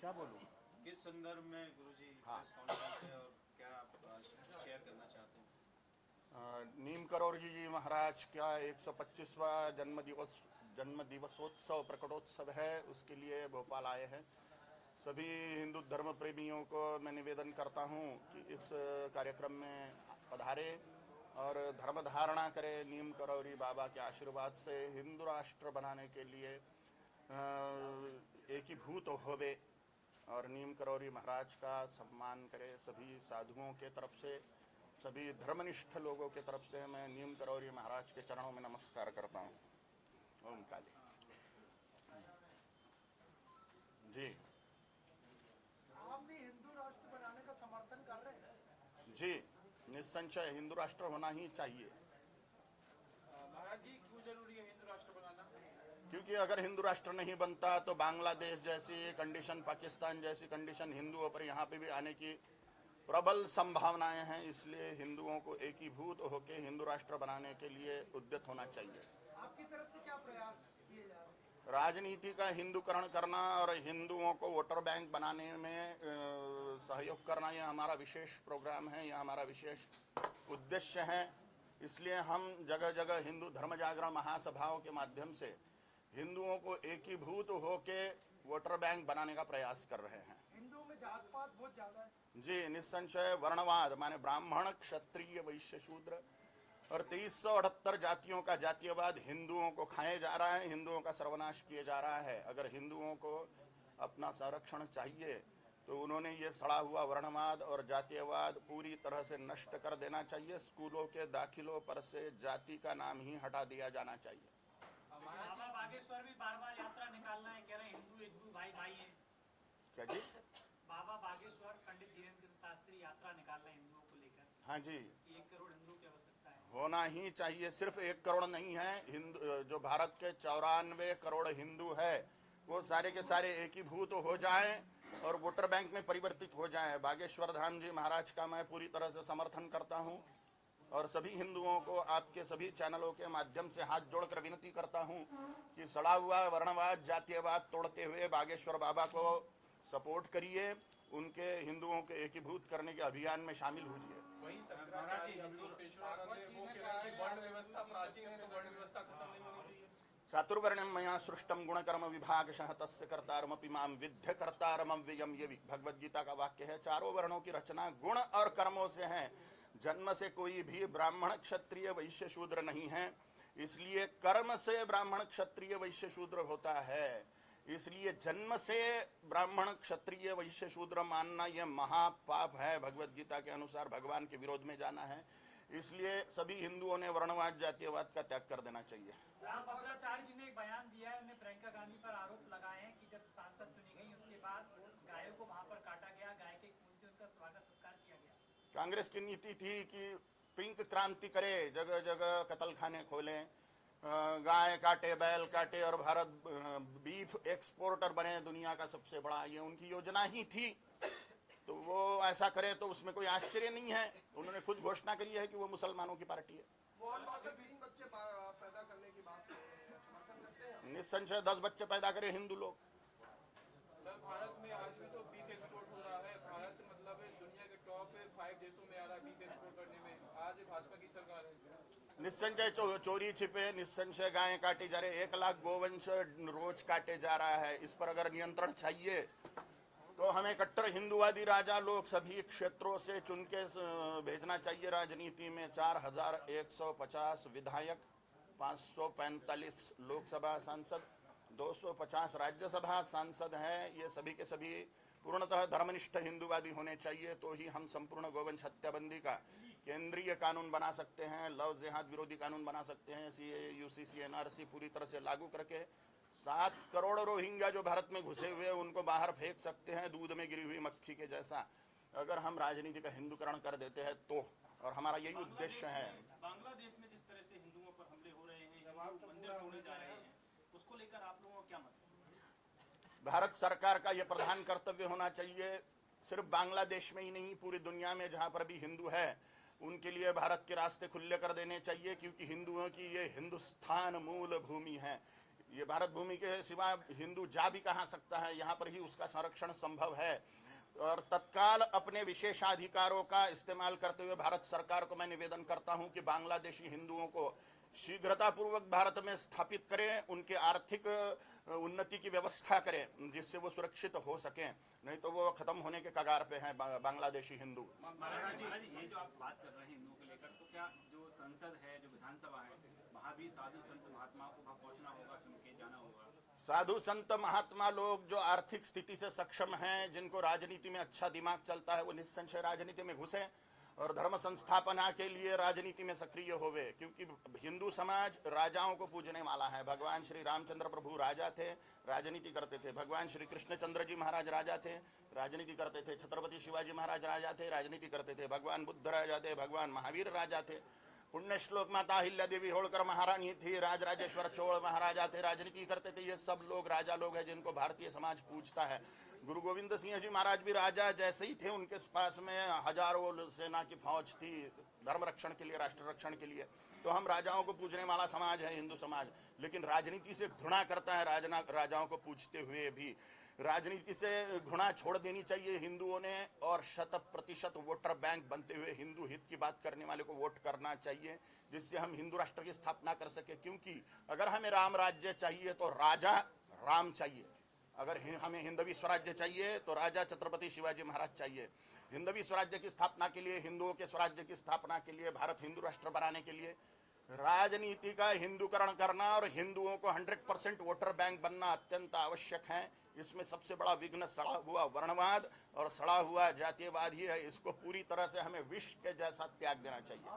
क्या बोलूं? किस संदर्भ में गुरुजी हाँ, प्रेस कॉन्फ्रेंस है और क्या आप शेयर करना चाहते हैं? नीम करोड़जी जी महाराज का 125वां जन्म दिवसोत्सव प्रकटोत्सव है, उसके लिए भोपाल आए हैं। सभी हिंदू धर्म प्रेमियों को मैं निवेदन करता हूं कि इस कार्यक्रम में पधारे और धर्म धारणा करें। नीम करौरी बाबा के आशीर्वाद से हिंदू राष्ट्र बनाने के लिए एकीभूत होवे और नीम करौरी महाराज का सम्मान करें। सभी साधुओं के तरफ से, सभी धर्मनिष्ठ लोगों के तरफ से मैं नीम करौरी महाराज के चरणों में नमस्कार करता हूँ। ओम काली जी। आप भी हिंदू राष्ट्र बनाने का समर्थन कर रहे हैं? जी, निस्संशय हिंदू राष्ट्र होना ही चाहिए। महाराज जी, क्यों जरूरी है हिंदू राष्ट्र बनाना? क्योंकि अगर हिंदू राष्ट्र नहीं बनता तो बांग्लादेश जैसी कंडीशन, पाकिस्तान जैसी कंडीशन हिंदुओं पर यहाँ पे भी आने की प्रबल संभावनाएं हैं। इसलिए हिंदुओं को एकीभूत होकर हिंदू राष्ट्र बनाने के लिए उद्यत होना चाहिए। आपकी तरफ से क्या प्रयास किए जा रहे हैं? राजनीति का हिंदूकरण करना और हिंदुओं को वोटर बैंक बनाने में सहयोग करना, यह हमारा विशेष प्रोग्राम है, यह हमारा विशेष उद्देश्य है। इसलिए हम जगह जगह हिंदू धर्म जागरण महासभाओं के माध्यम से हिंदुओं को एकीभूत होके वोटर बैंक बनाने का प्रयास कर रहे हैं। हिंदुओं में जात पात बहुत ज्यादा है। जी, निस्संशय वर्णवाद माने ब्राह्मण, क्षत्रिय, वैश्य, शूद्र और 2378 जातियों का जातीयवाद हिंदुओं को खाए जा रहा है, हिंदुओं का सर्वनाश किए जा रहा है। अगर हिंदुओं को अपना संरक्षण चाहिए तो उन्होंने ये सड़ा हुआ वर्णवाद और जातीयवाद पूरी तरह से नष्ट कर देना चाहिए। स्कूलों के दाखिलों पर से जाति का नाम ही हटा दिया जाना चाहिए। बाबा बागेश्वर भी बार बार यात्रा निकालना है, कह रहे हैं हिंदू हिंदू भाई भाई हैं। क्या जी? बाबा बागेश्वर पंडित धीरेन्द्र शास्त्री यात्रा निकाल रहे हैं हिंदुओं को लेकर। हाँ जी, 1 करोड़ हिंदुओं की आवश्यकता है। होना ही चाहिए। सिर्फ 1 करोड़ नहीं है, हिंदू जो भारत के 94 करोड़ हिंदू है वो सारे के सारे एकीभूत हो जाएं और वोटर बैंक में परिवर्तित हो जाएं। बागेश्वर धाम जी महाराज का मैं पूरी तरह से समर्थन करता हूं और सभी हिंदुओं को आपके सभी चैनलों के माध्यम से हाथ जोड़कर विनती करता हूं कि सड़ा हुआ वर्णवाद, जातीयवाद तोड़ते हुए बागेश्वर बाबा को सपोर्ट करिए, उनके हिंदुओं के एकीभूत करने के अभियान में शामिल होइए। वही शंकराचार्य अवलोकेश्वर वो कह रहे हैं कि वर्ण व्यवस्था प्राचीन है, तो वर्ण व्यवस्था खत्म नहीं होनी चाहिए। चातुर्वर्ण्यम मया सृष्टम गुणकर्म विभागशः तस्य कर्तारमपि मां विद्य कर्तारमव्ययम्, ये भगवद गीता का वाक्य है। चारों वर्णों की रचना गुण और कर्मों से है। जन्म से कोई भी ब्राह्मण, क्षत्रिय, वैश्य, शूद्र नहीं है, इसलिए कर्म से ब्राह्मण, क्षत्रिय, वैश्य, शूद्र होता है। इसलिए जन्म से ब्राह्मण, क्षत्रिय, वैश्य, शूद्र मानना यह महापाप है। भगवद गीता के अनुसार भगवान के विरोध में जाना है। इसलिए सभी हिंदुओं ने वर्णवाद, जातीयवाद का त्याग कर देना चाहिए। भद्राचार्य जी ने एक बयान दिया है, उन्हें प्रियंका गांधी पर आरोप लगाए हैं कि जब सांसद चुनी गई उसके बाद गायों को वहां पर काटा गया, गाय के खून से उनका स्वागत सत्कार किया गया। कांग्रेस की नीति थी कि पिंक क्रांति करे, जगह जगह कत्ल खाने खोले, गाय काटे, बैल काटे और भारत बीफ एक्सपोर्टर बने दुनिया का सबसे बड़ा, ये उनकी योजना ही थी। तो वो ऐसा करे तो उसमें कोई आश्चर्य नहीं है। उन्होंने खुद घोषणा करी है कि वो मुसलमानों की पार्टी है। मोहन बाबा 3 बच्चे पैदा करने की बात समर्थन करते हैं। निस्संशय 10 बच्चे पैदा करे हिंदू लोग। सर, भारत में आज भी तो बीफ एक्सपोर्ट हो रहा है। भारत मतलब दुनिया के टॉप 5 देशों में आ रहा है बीफ एक्सपोर्ट करने में। आज भाजपा की सरकार है। निस्संशय चोरी छिपे, निस्संशय गायें काटी जा रही, 1 लाख गोवंश रोज काटे जा रहा है। इस पर अगर नियंत्रण चाहिए तो हमें कट्टर हिंदुवादी राजा लोग सभी क्षेत्रों से चुन के भेजना चाहिए राजनीति में। 4150 विधायक, 545 लोकसभा सांसद, 250 राज्यसभा सांसद हैं। ये सभी के सभी पूर्णतः धर्मनिष्ठ हिंदुवादी होने चाहिए, तो ही हम संपूर्ण गोवंश हत्याबंदी का केंद्रीय कानून बना सकते हैं, लव जिहाद विरोधी कानून बना सकते हैं, सीएए, यूसीसी, एनआरसी पूरी तरह से लागू करके 7 करोड़ रोहिंग्या जो भारत में घुसे हुए हैं उनको बाहर फेंक सकते हैं, दूध में गिरी हुई मक्खी के जैसा, अगर हम राजनीति का हिंदूकरण कर देते हैं तो। और हमारा यही उद्देश्य है। बांग्लादेश में जिस तरह से हिंदुओं पर हमले हो रहे हैं, हिंदू मंदिर तोड़े जा रहे हैं, उसको लेकर आप लोगों का क्या मत है? भारत सरकार का यह प्रधान कर्तव्य होना चाहिए, सिर्फ बांग्लादेश में ही नहीं पूरी दुनिया में जहां पर भी हिंदू है उनके लिए भारत के रास्ते खुले कर देने चाहिए, क्योंकि हिंदुओं की ये हिंदुस्तान मूल भूमि है। ये भारत भूमि के सिवा हिंदू जा भी कहाँ सकता है, यहाँ पर ही उसका संरक्षण संभव है। और तत्काल अपने विशेषाधिकारों का इस्तेमाल करते हुए भारत सरकार को मैं निवेदन करता हूं कि बांग्लादेशी हिंदुओं को शीघ्रतापूर्वक भारत में स्थापित करें, उनके आर्थिक उन्नति की व्यवस्था करें जिससे वो सुरक्षित हो सकें, नहीं तो वो खत्म होने के कगार पे हैं बांग्लादेशी हिंदू। महाराज जी, ये जो आप बात कर रहे हैं हिंदुओं को लेकर, तो क्या जो संसद है, जो विधानसभा है, वहाँ भी साधु संत महात्मा को वहाँ पहुँचना होगा, चुन के जाना होगा? साधु संत महात्मा लोग जो आर्थिक स्थिति से सक्षम हैं, जिनको राजनीति में अच्छा दिमाग चलता है, वो निस्संशय राजनीति में घुसे और धर्म संस्थापना के लिए राजनीति में सक्रिय होवे, क्योंकि हिंदू समाज राजाओं को पूजने वाला है। भगवान श्री रामचंद्र प्रभु राजा थे, राजनीति करते थे। भगवान श्री कृष्णचंद्र जी महाराज राजा थे, राजनीति करते थे। छत्रपति शिवाजी महाराज राजा थे, राजनीति करते थे। भगवान बुद्ध राजा थे, भगवान महावीर राजा थे। पुण्य श्लोक माता अहिल्या देवी होलकर महारानी थी, राजराजेश्वर चोल महाराजा थे, राजनीति करते थे। ये सब लोग राजा लोग हैं जिनको भारतीय समाज पूजता है। गुरु गोविंद सिंह जी महाराज भी राजा जैसे ही थे, उनके पास में हजारों सेना की फौज थी धर्म रक्षण के लिए, राष्ट्र रक्षण के लिए। तो हम राजाओं को पूजने वाला समाज है हिंदू समाज, लेकिन राजनीति से घृणा करता है राजाओं को पूजते हुए भी। राजनीति से घृणा छोड़ देनी चाहिए हिंदुओं ने, और 100% वोटर बैंक बनते हुए हिंदू हित की बात करने वाले को वोट करना चाहिए, जिससे हम हिंदू राष्ट्र की स्थापना कर सके। क्योंकि अगर हमें राम राज्य चाहिए तो राजा राम चाहिए, अगर हमें हिंदवी स्वराज्य चाहिए तो राजा छत्रपति शिवाजी महाराज चाहिए। हिंदवी स्वराज्य की स्थापना के लिए, हिंदुओं के स्वराज्य की स्थापना के लिए, भारत हिंदू राष्ट्र बनाने के लिए राजनीति का हिंदूकरण करना और हिंदुओं को 100% वोटर बैंक बनना अत्यंत आवश्यक है। इसमें सबसे बड़ा विघ्न सड़ा हुआ वर्णवाद और सड़ा हुआ जातीयवाद ही है। इसको पूरी तरह से हमें विष के जैसा त्याग देना चाहिए।